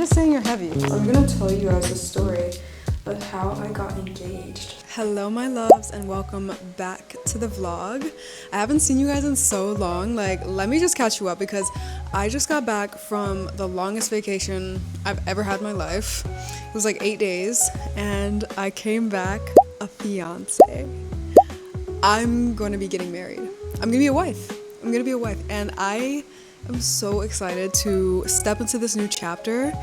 just saying you're heavy. I'm gonna tell you guys a story of how I got engaged. Hello my loves and welcome back to the vlog. I haven't seen you guys in so long. Like, let me just catch you up because I just got back from the longest vacation I've ever had in my life. It was like 8 days and I came back a fiance. I'm gonna be getting married. I'm gonna be a wife. And I am so excited to step into this new chapter.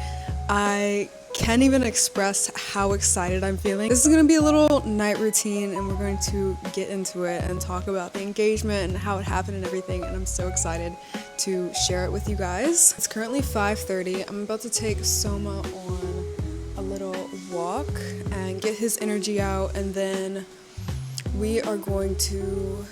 I can't even express how excited I'm feeling. This is gonna be a little night routine and we're going to get into it and talk about the engagement and how it happened and everything, and I'm so excited to share it with you guys. It's currently 5:30. I'm about to take Soma on a little walk and get his energy out, and then we are going to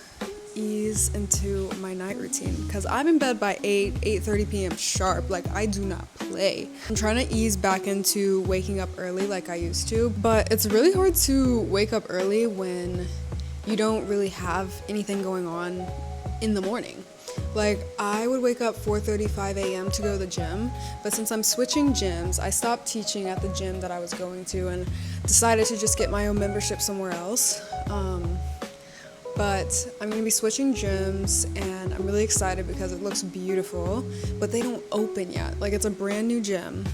ease into my night routine because I'm in bed by 8:30 p.m. sharp. Like, I do not play. I'm trying to ease back into waking up early like I used to, but it's really hard to wake up early when you don't really have anything going on in the morning. Like, I would wake up 4:35 a.m. to go to the gym, but since I'm switching gyms, I stopped teaching at the gym that I was going to and decided to just get my own membership somewhere else. But I'm gonna be switching gyms and I'm really excited because it looks beautiful, but they don't open yet. Like, it's a brand new gym.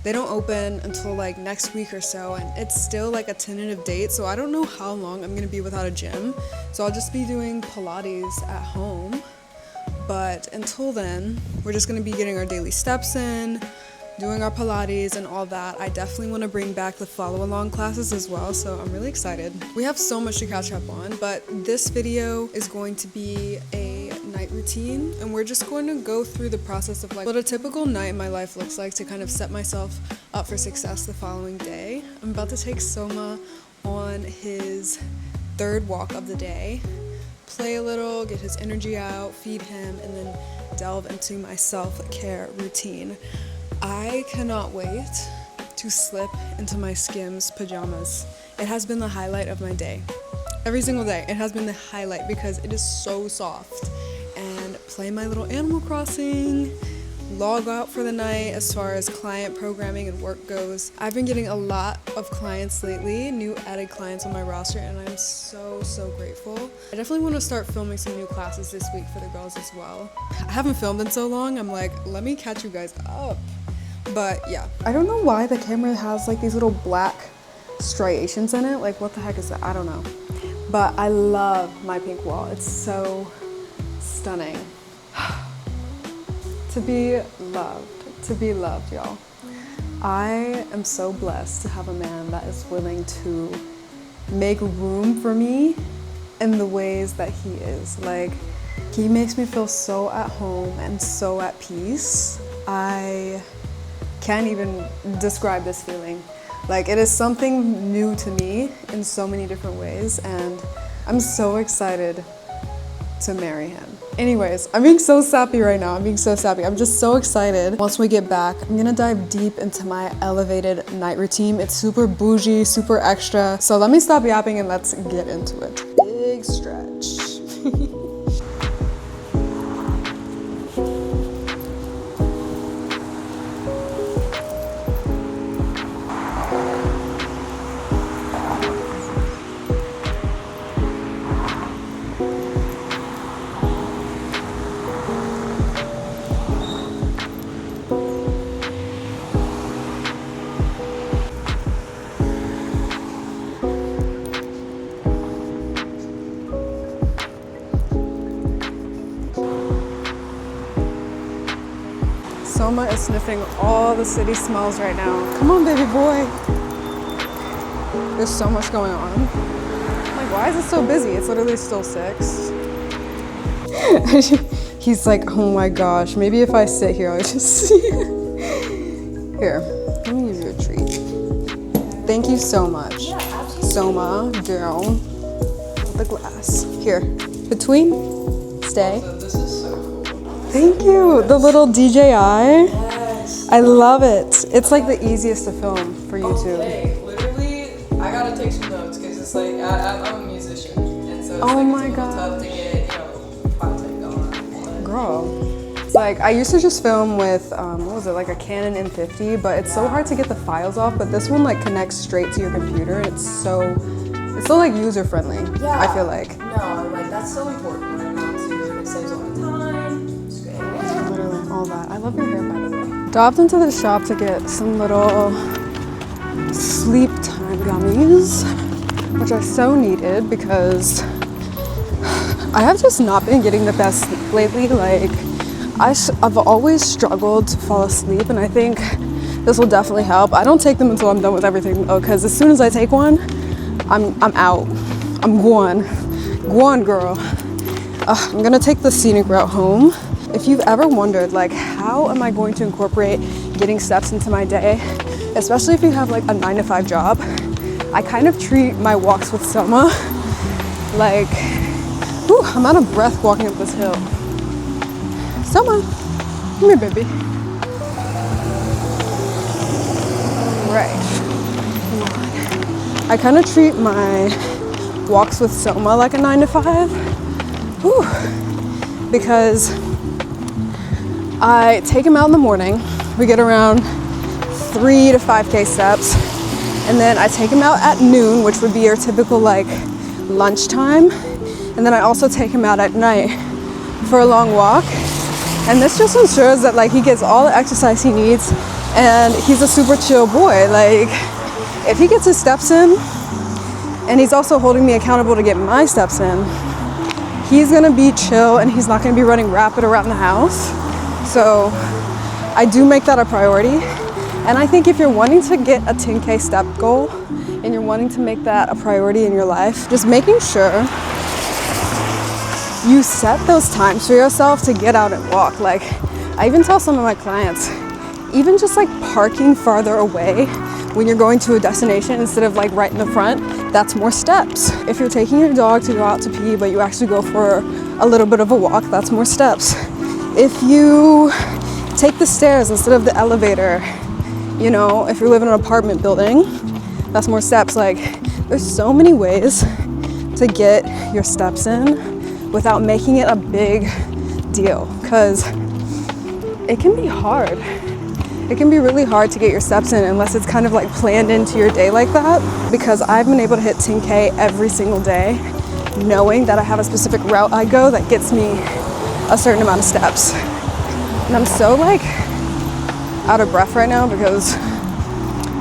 They don't open until like next week or so, and it's still like a tentative date, so I don't know how long I'm gonna be without a gym. So I'll just be doing Pilates at home. But until then, we're just gonna be getting our daily steps in, doing our Pilates and all that. I definitely want to bring back the follow-along classes as well, so I'm really excited. We have so much to catch up on, but this video is going to be a night routine, and we're just going to go through the process of like what a typical night in my life looks like to kind of set myself up for success the following day. I'm about to take Soma on his third walk of the day, play a little, get his energy out, feed him, and then delve into my self-care routine. I cannot wait to slip into my Skims pajamas. It has been the highlight of my day. Every single day, it has been the highlight because it is so soft. And play my little Animal Crossing, log out for the night as far as client programming and work goes. I've been getting a lot of clients lately, new added clients on my roster, and I'm so grateful. I definitely want to start filming some new classes this week for the girls as well. I haven't filmed in so long, I'm like, let me catch you guys up. But yeah, I don't know why the camera has like these little black striations in it. Like, what the heck is that? I don't know. But I love my pink wall. It's so stunning. To be loved, y'all. I am so blessed to have a man that is willing to make room for me in the ways that he is. Like, he makes me feel so at home and so at peace. I can't even describe this feeling. Like, it is something new to me in so many different ways, and I'm so excited to marry him. Anyways, I'm being so sappy right now. I'm just so excited. Once we get back, I'm gonna dive deep into my elevated night routine. It's super bougie, super extra. So let me stop yapping and let's get into it. Big stretch. Soma is sniffing all the city smells right now. Come on, baby boy. There's so much going on. I'm like, why is it so busy? It's literally still 6. He's like, oh my gosh, maybe if I sit here, I'll just see. Here, let me give you a treat. Thank you so much. Soma, girl. The glass. Here, between, stay. This is so cool. Thank you. The little DJI. Yes. I love it. It's like the easiest to film for YouTube. Okay, literally, I gotta take some notes because it's like I'm a musician, and so it's Oh like my it's a little gosh. tough to get content going. Girl, Like, I used to just film with, what was it, like a Canon M50, but it's so hard to get the files off, but this one like connects straight to your computer, and it's so like user-friendly, Yeah. I feel like. No, like that's so important right now too. It saves all the time. It's great. Literally, all that. I love your hair, by the way. Dropped into the shop to get some little sleep time gummies, which I so needed because I have just not been getting the best sleep lately. Like, I've always struggled to fall asleep, and I think this will definitely help. I don't take them until I'm done with everything though, because as soon as I take one, I'm out. I'm gone, girl. I'm gonna take the scenic route home. If you've ever wondered, like, how am I going to incorporate getting steps into my day, especially if you have like a 9-to-5 job, I kind of treat my walks with Soma like, whew, I'm out of breath walking up this hill. Soma, come here, baby. Right. I kind of treat my walks with Soma like a 9-to-5. Whew. Because I take him out in the morning. We get around 3 to 5K steps. And then I take him out at noon, which would be your typical like lunchtime. And then I also take him out at night for a long walk. And this just ensures that like he gets all the exercise he needs, and he's a super chill boy. Like, if he gets his steps in, and he's also holding me accountable to get my steps in, he's gonna be chill and he's not gonna be running rapid around the house. So I do make that a priority. And I think if you're wanting to get a 10K step goal and you're wanting to make that a priority in your life, just making sure you set those times for yourself to get out and walk. Like, I even tell some of my clients, even just like parking farther away when you're going to a destination instead of like right in the front, that's more steps. If you're taking your dog to go out to pee, but you actually go for a little bit of a walk, that's more steps. If you take the stairs instead of the elevator, you know, if you live in an apartment building, that's more steps. Like, there's so many ways to get your steps in without making it a big deal, because it can be hard. It can be really hard to get your steps in unless it's kind of like planned into your day like that, because I've been able to hit 10K every single day, knowing that I have a specific route I go that gets me a certain amount of steps. And I'm so like out of breath right now because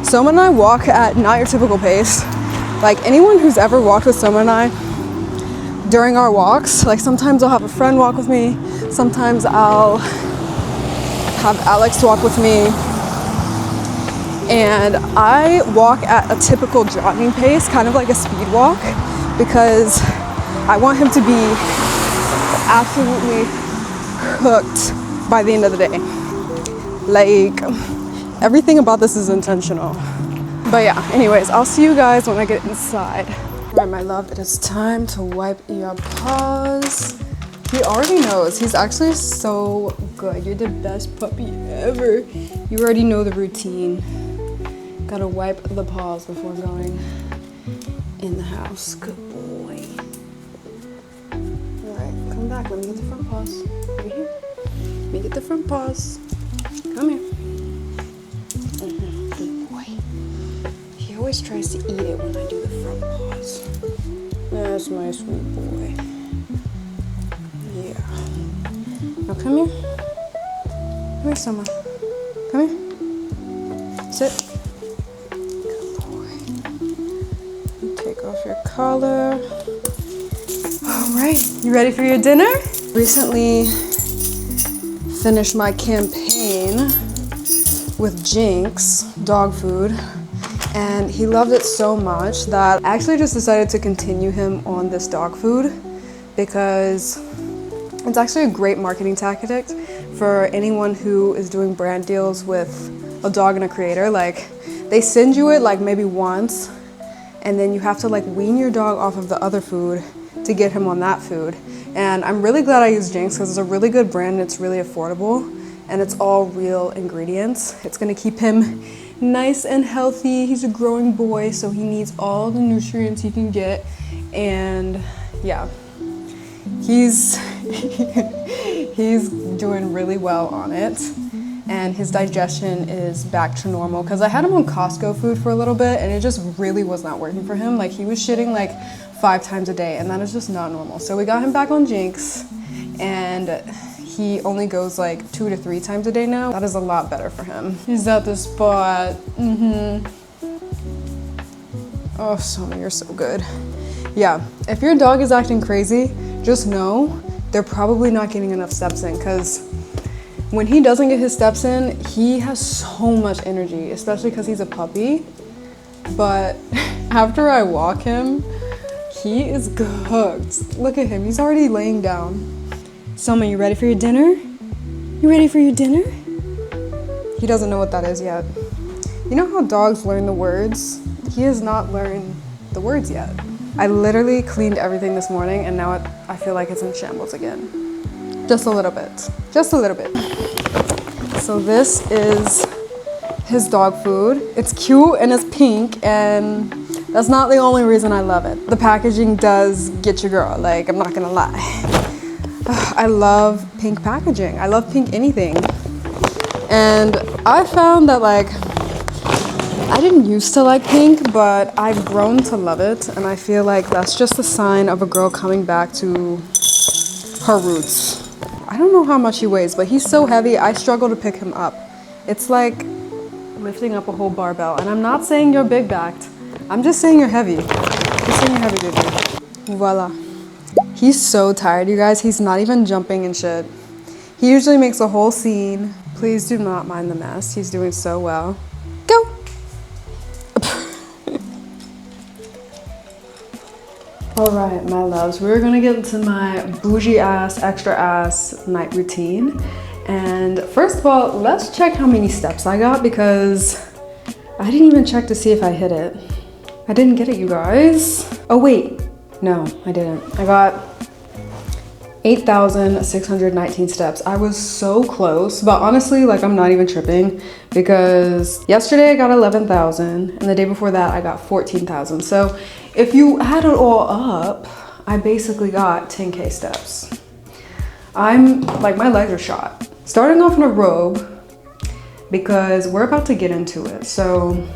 Soma and I walk at not your typical pace. Like, anyone who's ever walked with Soma and I during our walks, like sometimes I'll have a friend walk with me, sometimes I'll have Alex walk with me, and I walk at a typical jogging pace, kind of like a speed walk, because I want him to be absolutely cooked by the end of the day. Like, everything about this is intentional. But yeah, anyways, I'll see you guys when I get inside. All right, my love, it is time to wipe your paws. He already knows. He's actually so good. You're the best puppy ever. You already know the routine. Gotta wipe the paws before going in the house. Good boy. All right, come back. Let me get the front paws. Over here. Let me get the front paws. Come here. Good boy. He always tries to eat it when I do the front paws. That's my sweet boy. Yeah. Now come here. Come here, Soma. Come here. Sit. Good boy. Take off your collar. All right. You ready for your dinner? Recently finished my campaign with Jinx dog food, and he loved it so much that I actually just decided to continue him on this dog food, because it's actually a great marketing tactic for anyone who is doing brand deals with a dog and a creator. Like, they send you it like maybe once, and then you have to like wean your dog off of the other food to get him on that food. And I'm really glad I used Jinx because it's a really good brand and it's really affordable, and it's all real ingredients. It's gonna keep him nice and healthy. He's a growing boy, so he needs all the nutrients he can get. And yeah, he's He's doing really well on it. And his digestion is back to normal because I had him on Costco food for a little bit and it just really was not working for him. Like he was shitting like 5 times a day and that is just not normal. So we got him back on Jinx and he only goes like 2 to 3 times a day now. That is a lot better for him. He's at the spot. Oh, Soma, you're so good. Yeah, if your dog is acting crazy, just know they're probably not getting enough steps in because when he doesn't get his steps in, he has so much energy, especially because he's a puppy. But after I walk him, he is cooked. Look at him, he's already laying down. Soma, you ready for your dinner? You ready for your dinner? He doesn't know what that is yet. You know how dogs learn the words? He has not learned the words yet. I literally cleaned everything this morning and now I feel like it's in shambles again. Just a little bit, just a little bit. So this is his dog food. It's cute and it's pink and that's not the only reason I love it. The packaging does get your girl, like I'm not gonna lie. I love pink packaging. I love pink anything. And I found that like, I didn't used to like pink, but I've grown to love it. And I feel like that's just a sign of a girl coming back to her roots. I don't know how much he weighs, but he's so heavy, I struggle to pick him up. It's like lifting up a whole barbell. And I'm not saying you're big backed. I'm just saying you're heavy. Just saying you're heavy, baby. Voila. He's so tired, you guys. He's not even jumping and shit. He usually makes a whole scene. Please do not mind the mess. He's doing so well. Go. All right, my loves, we're gonna get into my bougie ass, extra ass night routine. And first of all, let's check how many steps I got because I didn't even check to see if I hit it. I didn't get it, you guys. Oh wait, no, I didn't. I got 8,619 steps. I was so close, but honestly, like I'm not even tripping because yesterday I got 11,000 and the day before that I got 14,000. So if you add it all up, I basically got 10K steps. I'm like, my legs are shot. Starting off in a robe because we're about to get into it. So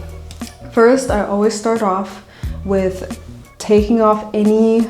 first, I always start off with taking off any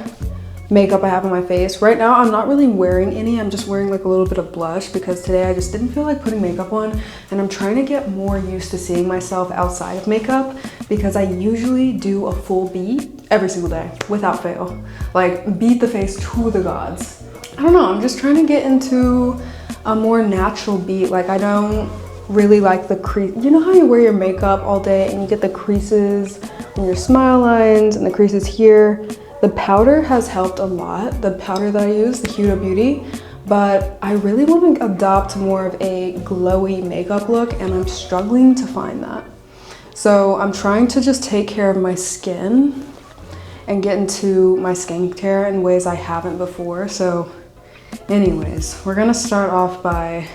makeup I have on my face. Right now, I'm not really wearing any. I'm just wearing like a little bit of blush because today I just didn't feel like putting makeup on and I'm trying to get more used to seeing myself outside of makeup because I usually do a full beat every single day without fail. Like beat the face to the gods. I don't know, I'm just trying to get into a more natural beat. Like I don't really like the crease. You know how you wear your makeup all day and you get the creases in your smile lines and the creases here? The powder has helped a lot, the powder that I use, the Huda Beauty, but I really want to adopt more of a glowy makeup look and I'm struggling to find that. So I'm trying to just take care of my skin and get into my skincare in ways I haven't before. So anyways, we're gonna start off by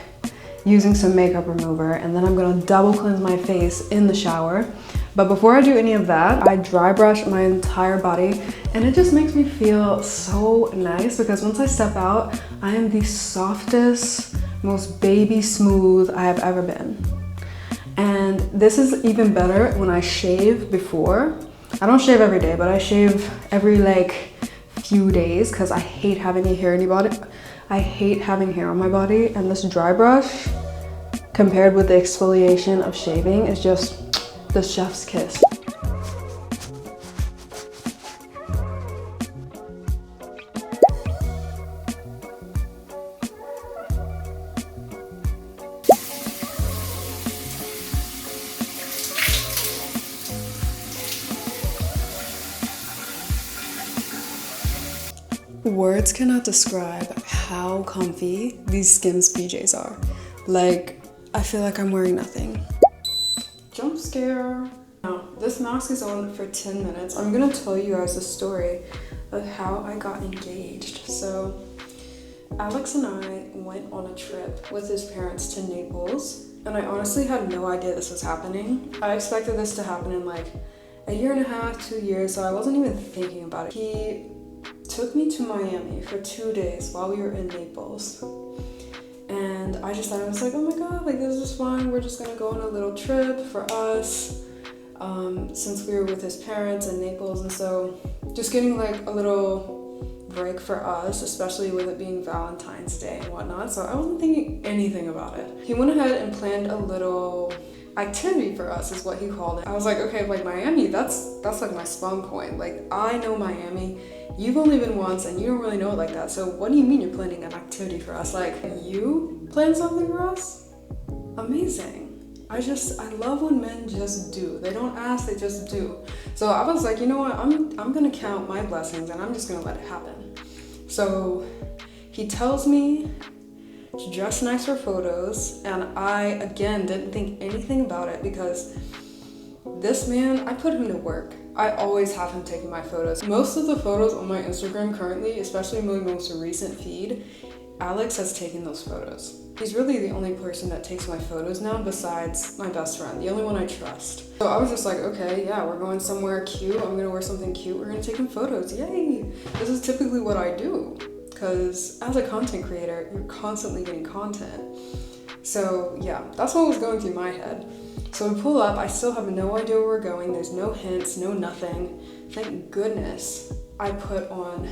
using some makeup remover and then I'm gonna double cleanse my face in the shower. But before I do any of that, I dry brush my entire body and it just makes me feel so nice because once I step out, I am the softest, most baby smooth I have ever been. And this is even better when I shave before. I don't shave every day, but I shave every like few days because I hate having any hair I hate having hair on my body, and this dry brush compared with the exfoliation of shaving is just the chef's kiss. Words cannot describe how comfy these Skims PJs are. Like, I feel like I'm wearing nothing. Jump scare. Now, this mask is on for 10 minutes. I'm gonna tell you guys the story of how I got engaged. So, Alex and I went on a trip with his parents to Naples, and I honestly had no idea this was happening. I expected this to happen in like a year and a half, 2 years, so I wasn't even thinking about it. He took me to Miami for 2 days while we were in Naples. And I just thought, I was like, oh my god, like this is fun. We're just gonna go on a little trip for us. Since we were with his parents in Naples, and so just getting like a little break for us, especially with it being Valentine's Day and whatnot. So I wasn't thinking anything about it. He went ahead and planned a little activity for us, is what he called it. I was like, okay, like Miami, that's like my spawn point. Like I know Miami. You've only been once and you don't really know it like that. So what do you mean you're planning an activity for us? Like you plan something for us? Amazing. I love when men just do. They don't ask, they just do. So I was like, you know what? I'm gonna count my blessings and I'm just gonna let it happen. So he tells me to dress nice for photos, and I again didn't think anything about it because this man, I put him to work. I always have him taking my photos. Most of the photos on my Instagram currently, especially my most recent feed, Alex has taken those photos. He's really the only person that takes my photos now besides my best friend, the only one I trust. So I was just like, okay, yeah, we're going somewhere cute. I'm gonna wear something cute. We're gonna take him photos. Yay! This is typically what I do because as a content creator, you're constantly getting content. So yeah, that's what was going through my head. So we pull up. I still have no idea where we're going. There's no hints, no nothing. Thank goodness I put on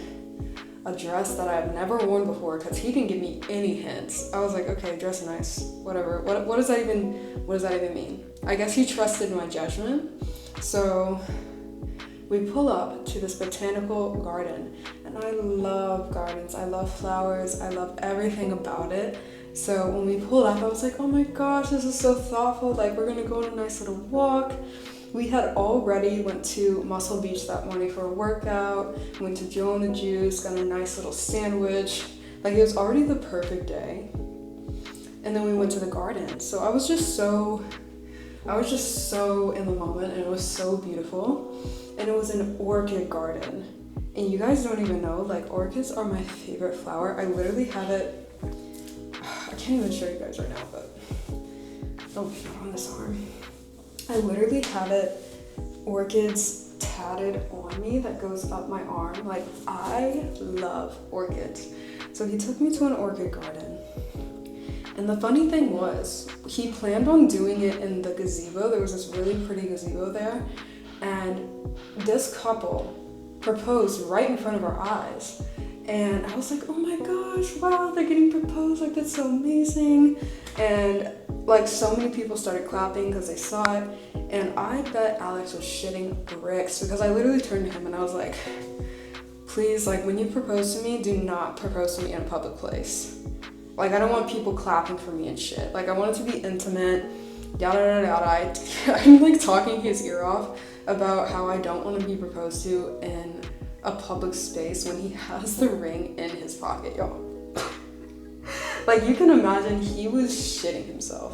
a dress that I've never worn before because he didn't give me any hints. I was like, okay, dress nice, whatever. What does that even mean? I guess he trusted my judgment. So we pull up to this botanical garden, and I love gardens. I love flowers. I love everything about it. So when we pulled up, I was like, oh my gosh, this is so thoughtful. Like we're gonna go on a nice little walk. We had already went to Muscle Beach that morning for a workout, went to Joe and the Juice, got a nice little sandwich. Like it was already the perfect day. And then we went to the garden. So I was just so in the moment, and it was so beautiful. And it was an orchid garden. And you guys don't even know, like orchids are my favorite flower. I literally have it, I can't even show you guys right now, but oh, on this arm. I literally have it, orchids tatted on me that goes up my arm. Like I love orchids. So he took me to an orchid garden. And the funny thing was, he planned on doing it in the gazebo. There was this really pretty gazebo there. And this couple proposed right in front of our eyes. And I was like, oh my gosh, wow, they're getting proposed, like that's so amazing. And like so many people started clapping because they saw it. And I bet Alex was shitting bricks because I literally turned to him and I was like, please, like when you propose to me, do not propose to me in a public place. Like I don't want people clapping for me and shit. Like I want it to be intimate, yada yada yada. I'm like talking his ear off about how I don't want to be proposed to in a public space when he has the ring in his pocket, y'all. Like you can imagine he was shitting himself.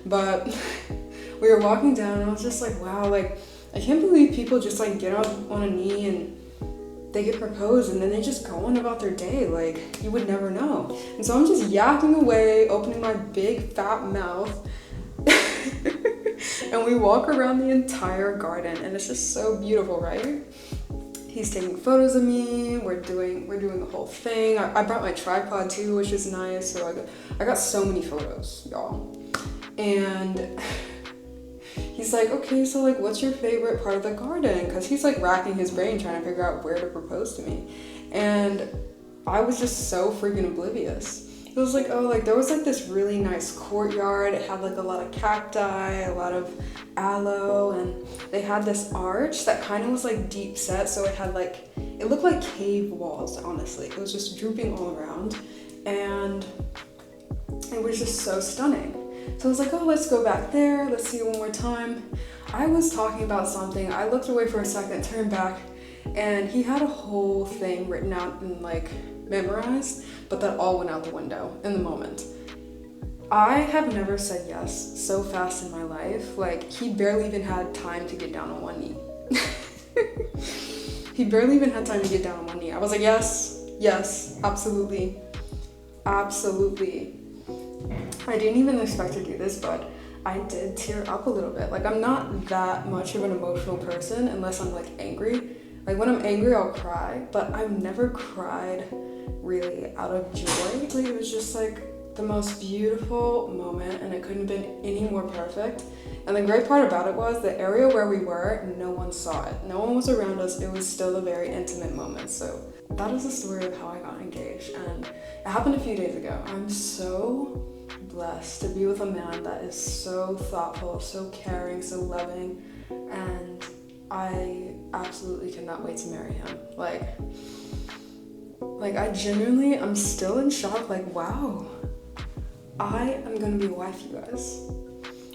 But we were walking down and I was just like, wow, like I can't believe people just like get up on a knee and they get proposed and then they just go on about their day. Like you would never know. And so I'm just yapping away, opening my big fat mouth. And we walk around the entire garden and it's just so beautiful, right? He's taking photos of me. We're doing the whole thing. I brought my tripod too, which is nice. So I got so many photos, y'all. And he's like, okay, so like, what's your favorite part of the garden? Because he's like racking his brain trying to figure out where to propose to me. And I was just so freaking oblivious. It was like, oh, like there was like this really nice courtyard. It had like a lot of cacti, a lot of aloe, and they had this arch that kind of was like deep set. So it had like, it looked like cave walls, honestly. It was just drooping all around. And it was just so stunning. So I was like, oh, let's go back there. Let's see it one more time. I was talking about something. I looked away for a second, turned back, and he had a whole thing written out and like memorized, but that all went out the window in the moment. I have never said yes so fast in my life. Like he barely even had time to get down on one knee. He barely even had time to get down on one knee. I was like, yes, absolutely. Absolutely. I didn't even expect to do this, but I did tear up a little bit. Like I'm not that much of an emotional person unless I'm like angry. Like when I'm angry, I'll cry, but I've never cried really out of joy. It was just like the most beautiful moment, and it couldn't have been any more perfect. And the great part about it was the area where we were, no one saw it. No one was around us. It was still a very intimate moment. So that is the story of how I got engaged, and it happened a few days ago. I'm so blessed to be with a man that is so thoughtful, so caring, so loving, and I absolutely cannot wait to marry him. Like I genuinely, I'm still in shock. Like, wow, I am gonna be a wife, you guys.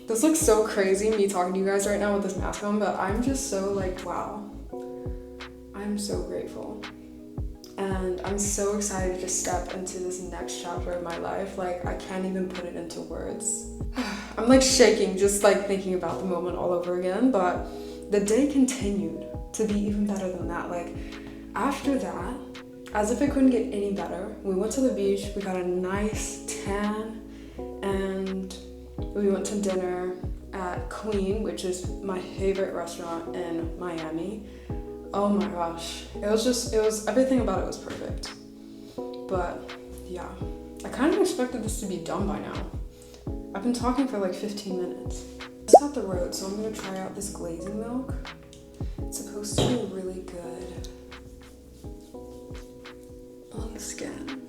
This looks so crazy, me talking to you guys right now with this mask on, but I'm just so like, wow. I'm so grateful. And I'm so excited to just step into this next chapter of my life. Like, I can't even put it into words. I'm like shaking just like thinking about the moment all over again, but the day continued to be even better than that. Like, after that, as if it couldn't get any better, we went to the beach, we got a nice tan, and we went to dinner at Queen, which is my favorite restaurant in Miami. Oh my gosh, it was everything about it was perfect. But yeah, I kind of expected this to be done by now. I've been talking for like 15 minutes. I just got the road, so I'm gonna try out this glazing milk. It's supposed to be really good on the skin.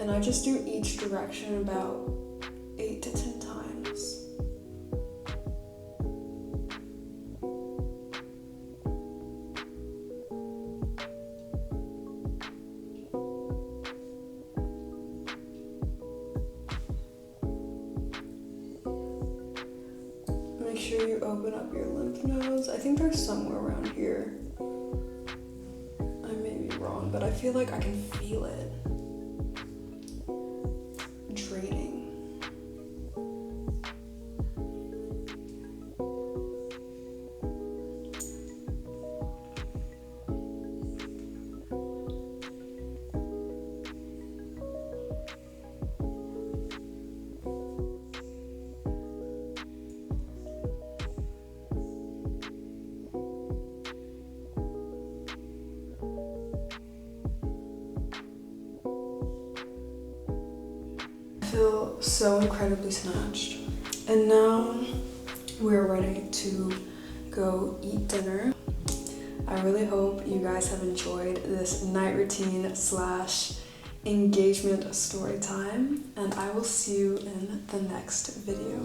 And I just do each direction about 8 to 10 times. Make sure you open up your lymph nodes. I think they're somewhere around here. I may be wrong, but I feel like I can feel it draining. I feel so incredibly snatched. And now we're ready to go eat dinner. I really hope you guys have enjoyed this night routine / engagement story time, and I will see you in the next video.